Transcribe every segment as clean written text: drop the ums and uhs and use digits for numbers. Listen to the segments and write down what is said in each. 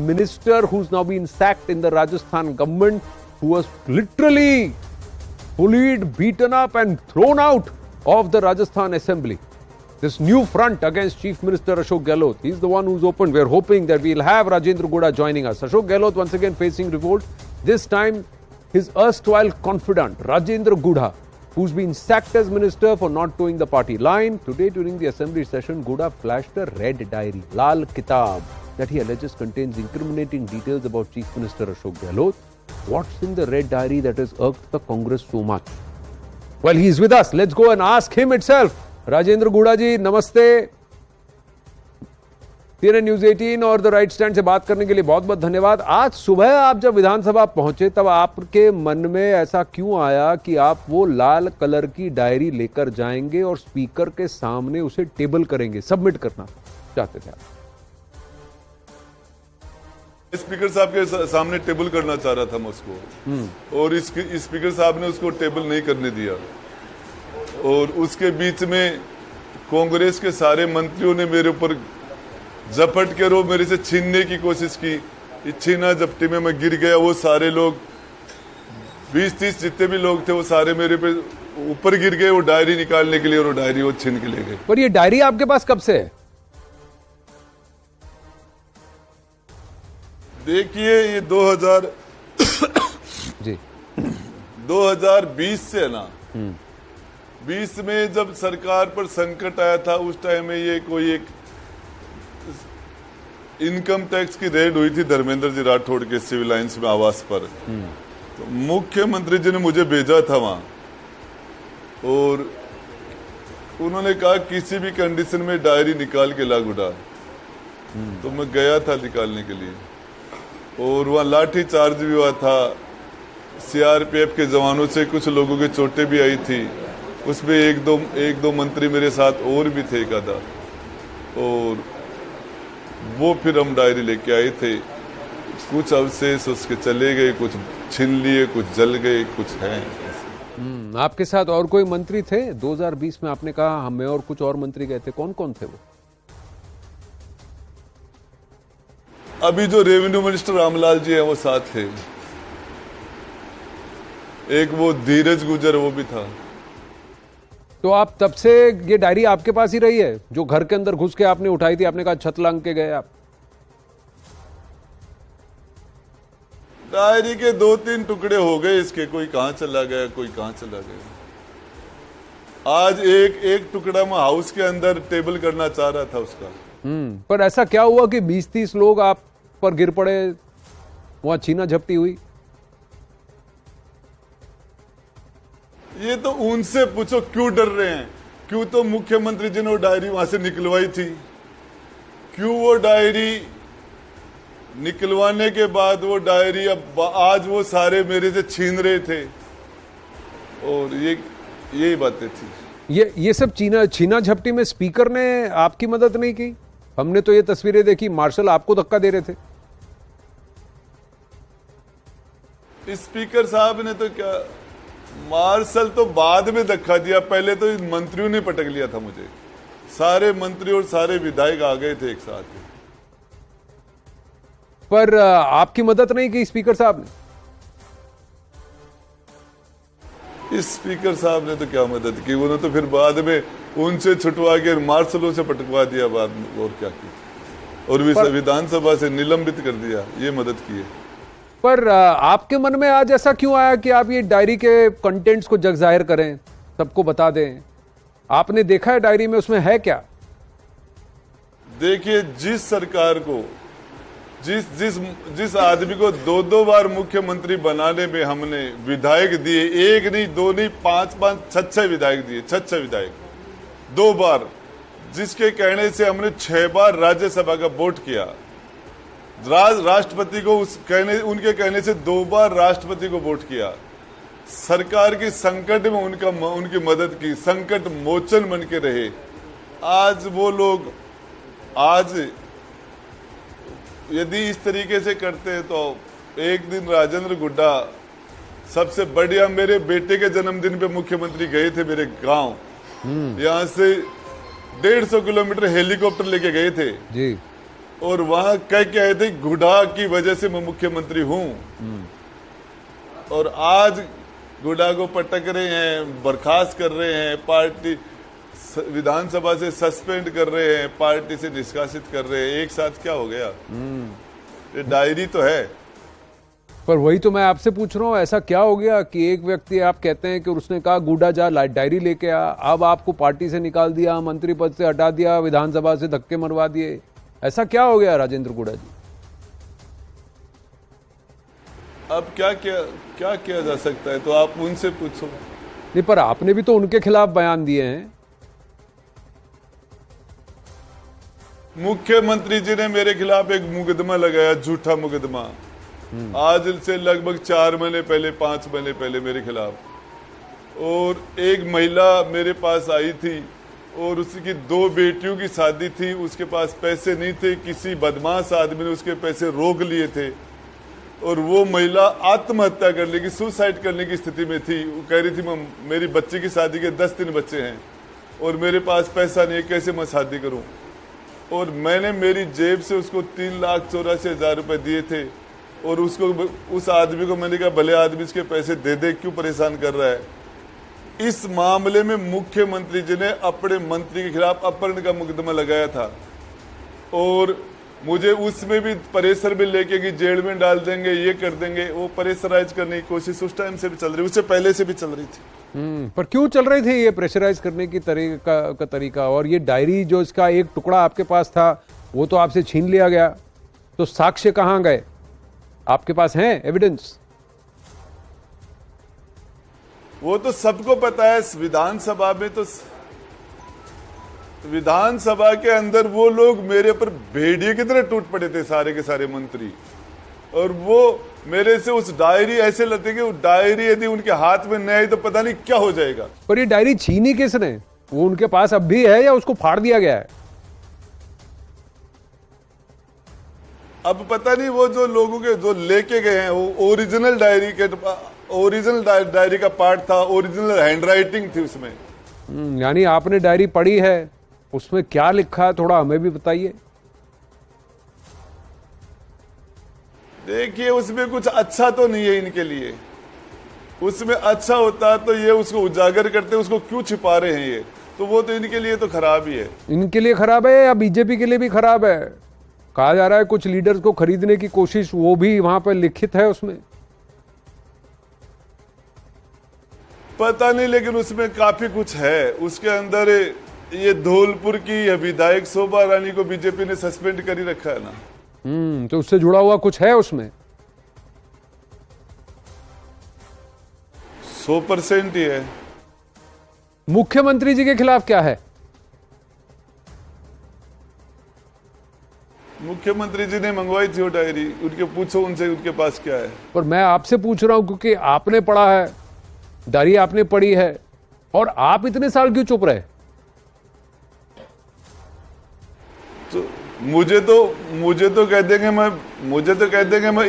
minister who's now been sacked in the Rajasthan government, who was literally bullied, beaten up and thrown out of the Rajasthan assembly. This new front against Chief Minister Ashok Gehlot, he's the one who's opened. We're hoping that we'll have Rajendra Guda joining us. Ashok Gehlot once again facing revolt. This time, his erstwhile confidant, Rajendra Guda, who's been sacked as minister for not towing the party line. Today, during the assembly session, Guda flashed a red diary, Lal Kitab, that he alleges contains incriminating details about Chief Minister Ashok Gehlot. What's in the red diary that has irked the Congress so much? Well, he's with us. Let's go and ask him itself. Rajendra गुड़ा जी नमस्ते। CNN news 18 और the right stand से बात करने के लिए बहुत बहुत धन्यवाद। आज सुबह आप जब विधानसभा पहुंचे तब आपके मन में ऐसा क्यों आया कि आप वो लाल कलर की डायरी लेकर जाएंगे और स्पीकर के सामने उसे टेबल करेंगे, सबमिट करना चाहते थे आप? स्पीकर साहब के सामने टेबल करना चाह रहा था मैं उसको, और स्पीकर साहब ने उसको टेबल नहीं करने दिया। और उसके बीच में कांग्रेस के सारे मंत्रियों ने मेरे ऊपर झपट कर वो मेरे से छीनने की कोशिश की। छीना झपटी में मैं गिर गया। वो सारे लोग 20-30 जितने भी लोग थे वो सारे मेरे पे ऊपर गिर गए वो डायरी निकालने के लिए, और वो डायरी वो छीन के ले गए। पर ये डायरी आपके पास कब से है? देखिए ये 2020 से है ना, 20 में जब सरकार पर संकट आया था उस टाइम में ये कोई एक इनकम टैक्स की रेड हुई थी धर्मेंद्र जी राठौड़ के सिविल लाइंस में आवास पर। तो मुख्यमंत्री जी ने मुझे भेजा था वहां, और उन्होंने कहा किसी भी कंडीशन में डायरी निकाल के ला गुड़ा। तो मैं गया था निकालने के लिए, और वहां लाठी चार्ज भी हुआ था। सीआरपीएफ के जवानों से कुछ लोगों के चोटें भी आई थी। उसमें एक दो मंत्री मेरे साथ और भी थे एक आधा, और वो फिर हम डायरी लेके आए थे। कुछ अवशेष उसके चले गए, कुछ छीन लिए, कुछ जल गए, कुछ हैं। आपके साथ और कोई मंत्री थे? 2020 में आपने कहा हमें और कुछ और मंत्री गए थे, कौन कौन थे वो? अभी जो रेवेन्यू मिनिस्टर रामलाल जी हैं वो साथ थे। एक वो धीरज गुजर वो भी था। तो आप तब से ये डायरी आपके पास ही रही है जो घर के अंदर घुस के आपने उठाई थी? आपने कहा छत लांग के गए आप। डायरी के 2-3 टुकड़े हो गए इसके, कोई कहां चला गया, कोई कहां चला गया। आज एक टुकड़ा मैं हाउस के अंदर टेबल करना चाह रहा था उसका। पर ऐसा क्या हुआ कि 20-30 लोग आप पर गिर पड़े, वहां छीना झपटी हुई? ये तो उनसे पूछो क्यों डर रहे हैं। क्यों तो मुख्यमंत्री जी ने वो डायरी वहां से निकलवाई थी। क्यों वो डायरी निकलवाने के बाद वो डायरी अब आज वो सारे मेरे से छीन रहे थे, और यही बातें थी। ये सब छीना झपटी में स्पीकर ने आपकी मदद नहीं की? हमने तो ये तस्वीरें देखी, मार्शल आपको धक्का दे रहे थे। स्पीकर साहब ने तो क्या, मार्शल तो बाद में धक्का दिया, पहले तो इन मंत्रियों ने पटक लिया था मुझे। सारे मंत्री और सारे विधायक आ गए थे एक साथ। पर आपकी मदद नहीं की स्पीकर साहब ने? स्पीकर साहब ने तो क्या मदद की, उन्होंने तो फिर बाद में उनसे छुटवा के मार्शलों से पटकवा दिया बाद में, और क्या किया, और विधानसभा से निलंबित कर दिया। ये मदद की है। पर आपके मन में आज ऐसा क्यों आया कि आप ये डायरी के कंटेंट्स को जग जाहिर करें, सबको बता दें? आपने देखा है डायरी में उसमें है क्या? देखिए, जिस सरकार को जिस आदमी को 2 बार मुख्यमंत्री बनाने में हमने विधायक दिए, 1 नहीं 2 नहीं 5-5 6 विधायक दिए, 6 विधायक 2 बार, जिसके कहने से हमने 6 बार राज्यसभा का वोट किया। राष्ट्रपति को उनके कहने से 2 बार राष्ट्रपति को वोट किया। सरकार की संकट में उनकी मदद की, संकट मोचन बन के रहे। आज वो लोग यदि इस तरीके से करते हैं तो एक दिन राजेंद्र गुड्डा सबसे बढ़िया, मेरे बेटे के जन्मदिन पे मुख्यमंत्री गए थे मेरे गांव, यहाँ से 150 किलोमीटर हेलीकॉप्टर लेके गए थे जी। और वहां कह के आए थे गुडा की वजह से मैं मुख्यमंत्री हूं, और आज गुडा को पटक रहे हैं, बर्खास्त कर रहे हैं, पार्टी विधानसभा से सस्पेंड कर रहे हैं, पार्टी से निष्कासित कर रहे हैं। एक साथ क्या हो गया? ये डायरी तो है। पर वही तो मैं आपसे पूछ रहा हूँ, ऐसा क्या हो गया कि एक व्यक्ति, आप कहते हैं कि उसने कहा गुडा जा डायरी लेके आ, अब आपको पार्टी से निकाल दिया, मंत्री पद से हटा दिया, विधानसभा से धक्के मरवा दिए। ऐसा क्या हो गया राजेंद्र गुडा जी? अब क्या किया जा सकता है, तो आप उनसे पूछो। नहीं, पर आपने भी तो उनके खिलाफ बयान दिए हैं। मुख्यमंत्री जी ने मेरे खिलाफ एक मुकदमा लगाया, झूठा मुकदमा, आज से लगभग 4 महीने पहले, 5 महीने पहले मेरे खिलाफ। और एक महिला मेरे पास आई थी और उसकी 2 बेटियों की शादी थी, उसके पास पैसे नहीं थे, किसी बदमाश आदमी ने उसके पैसे रोक लिए थे और वो महिला आत्महत्या करने की, सुसाइड करने की स्थिति में थी। वो कह रही थी मेरी बच्ची की शादी के 10 दिन बच्चे हैं और मेरे पास पैसा नहीं है, कैसे मैं शादी करूं? और मैंने मेरी जेब से उसको 3,84,000 रुपए दिए थे और उसको, उस आदमी को मैंने कहा भले आदमी इसके पैसे दे दे, क्यों परेशान कर रहा है। इस मामले में मुख्यमंत्री जी ने अपने मंत्री के खिलाफ अपहरण का मुकदमा लगाया था और मुझे उसमें भी प्रेशर भी लेके कि जेल में डाल देंगे, ये कर देंगे। वो प्रेशराइज करने की कोशिश उस टाइम से भी चल रही, उससे पहले से भी चल रही थी। पर क्यों चल रही थी ये प्रेशराइज करने की तरीका? और ये डायरी जो इसका एक टुकड़ा आपके पास था वो तो आपसे छीन लिया गया, तो साक्ष्य कहां गए? आपके पास हैं एविडेंस? वो तो सबको पता है। विधानसभा में तो, विधानसभा के अंदर वो लोग मेरे ऊपर भेड़िए की तरह टूट पड़े थे, सारे के सारे मंत्री, और वो मेरे से उस डायरी ऐसे लेते कि वो डायरी यदि उनके हाथ में नहीं आई तो पता नहीं क्या हो जाएगा। पर ये डायरी छीनी किसने? वो उनके पास अब भी है या उसको फाड़ दिया गया है? अब पता नहीं, वो जो लोगों के जो लेके गए हैं वो ओरिजिनल डायरी का पार्ट था, ओरिजिनल हैंडराइटिंग थी उसमें। यानी आपने डायरी पढ़ी है, उसमें क्या लिखा है थोड़ा हमें भी बताइए। देखिए, उसमें कुछ अच्छा तो नहीं है इनके लिए। उसमें अच्छा होता तो ये उसको उजागर करते, उसको क्यों छिपा रहे हैं ये? तो वो तो इनके लिए तो खराब ही है। इनके लिए खराब है या बीजेपी के लिए भी खराब है? कहा जा रहा है कुछ लीडर्स को खरीदने की कोशिश, वो भी वहां पर लिखित है उसमें। पता नहीं, लेकिन उसमें काफी कुछ है उसके अंदर। ये धौलपुर की विधायक शोभा रानी को बीजेपी ने सस्पेंड कर ही रखा है ना। तो उससे जुड़ा हुआ कुछ है उसमें? 100% ही है। मुख्यमंत्री जी के खिलाफ क्या है? मुख्यमंत्री जी ने मंगवाई थी वो डायरी, उनके पूछो उनसे उनके पास क्या है। पर मैं आपसे पूछ रहा हूं क्योंकि आपने पढ़ा है, डायरी आपने पढ़ी है, और आप इतने साल क्यों चुप रहे? तो मुझे तो कह देंगे मैं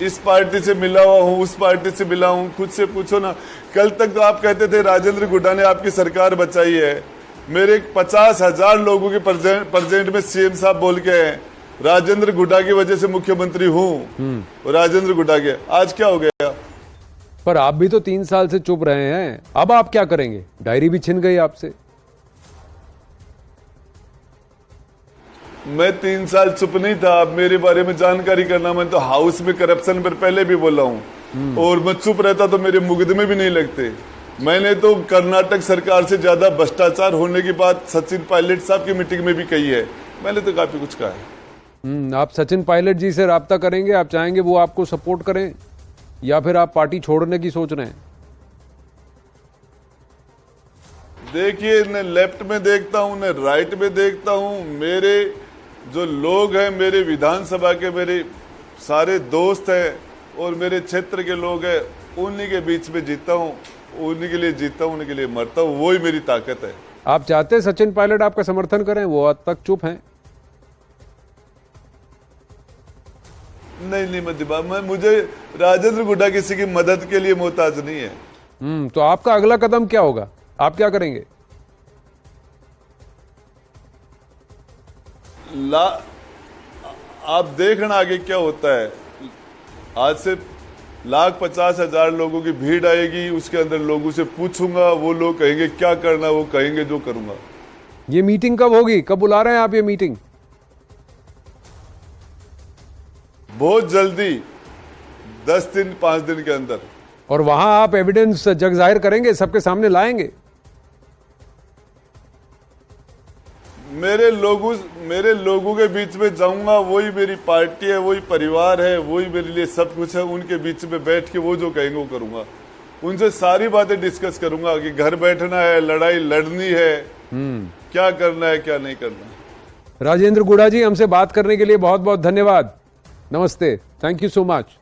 इस पार्टी से मिला हुआ हूं, उस पार्टी से मिला हूं। खुद से पूछो ना। कल तक तो आप कहते थे राजेंद्र गुड्डा ने आपकी सरकार बचाई है। मेरे 50,000 लोगों के प्रेजेंट में सीएम साहब बोल के हैं राजेंद्र गुड्डा की वजह से मुख्यमंत्री हूं, और राजेंद्र गुड्डा के। आज क्या हो गया? पर आप भी तो 3 साल से चुप रहे हैं, अब आप क्या करेंगे? डायरी भी छिन गई आपसे। मैं 3 साल चुप नहीं था। अब मेरे बारे में जानकारी करना, मैं तो हाउस में करप्शन पर पहले भी बोला हूं, और मैं चुप रहता तो मेरे मुकदमे भी नहीं लगते। मैंने तो कर्नाटक सरकार से ज्यादा भ्रष्टाचार होने की बात सचिन पायलट साहब की मीटिंग में भी कही है। मैंने तो काफी कुछ कहा है। आप सचिन पायलट जी से राब्ता करेंगे? आप चाहेंगे वो आपको सपोर्ट करें, या फिर आप पार्टी छोड़ने की सोच रहे हैं? देखिए, न लेफ्ट में देखता हूं न राइट में देखता हूं। मेरे जो लोग हैं, मेरे विधानसभा के मेरे सारे दोस्त हैं और मेरे क्षेत्र के लोग हैं, उन्हीं के बीच में जीता हूं, उन्हीं के लिए जीता हूं, उन्हीं के लिए मरता हूं। वही मेरी ताकत है। आप चाहते हैं सचिन पायलट आपका समर्थन करें? वो आज तक चुप हैं। नहीं, मुझे राजेंद्र गुड्डा किसी की मदद के लिए मोहताज नहीं है। तो आपका अगला कदम क्या होगा? आप क्या करेंगे? आप देखना आगे क्या होता है। आज से 1,50,000 लोगों की भीड़ आएगी, उसके अंदर लोगों से पूछूंगा, वो लोग कहेंगे क्या करना, वो कहेंगे जो करूंगा। ये मीटिंग कब होगी, कब बुला रहे हैं आप ये मीटिंग? बहुत जल्दी, 10 दिन 5 दिन के अंदर। और वहां आप एविडेंस जग जाहिर करेंगे, सबके सामने लाएंगे? मेरे लोगों के बीच में जाऊंगा, वही मेरी पार्टी है, वही परिवार है, वही मेरे लिए सब कुछ है। उनके बीच में बैठ के वो जो कहेंगे वो करूंगा। उनसे सारी बातें डिस्कस करूंगा कि घर बैठना है, लड़ाई लड़नी है, क्या करना है, क्या नहीं करना। राजेंद्र गुढ़ा जी, हमसे बात करने के लिए बहुत बहुत धन्यवाद। नमस्ते, थैंक यू सो मच।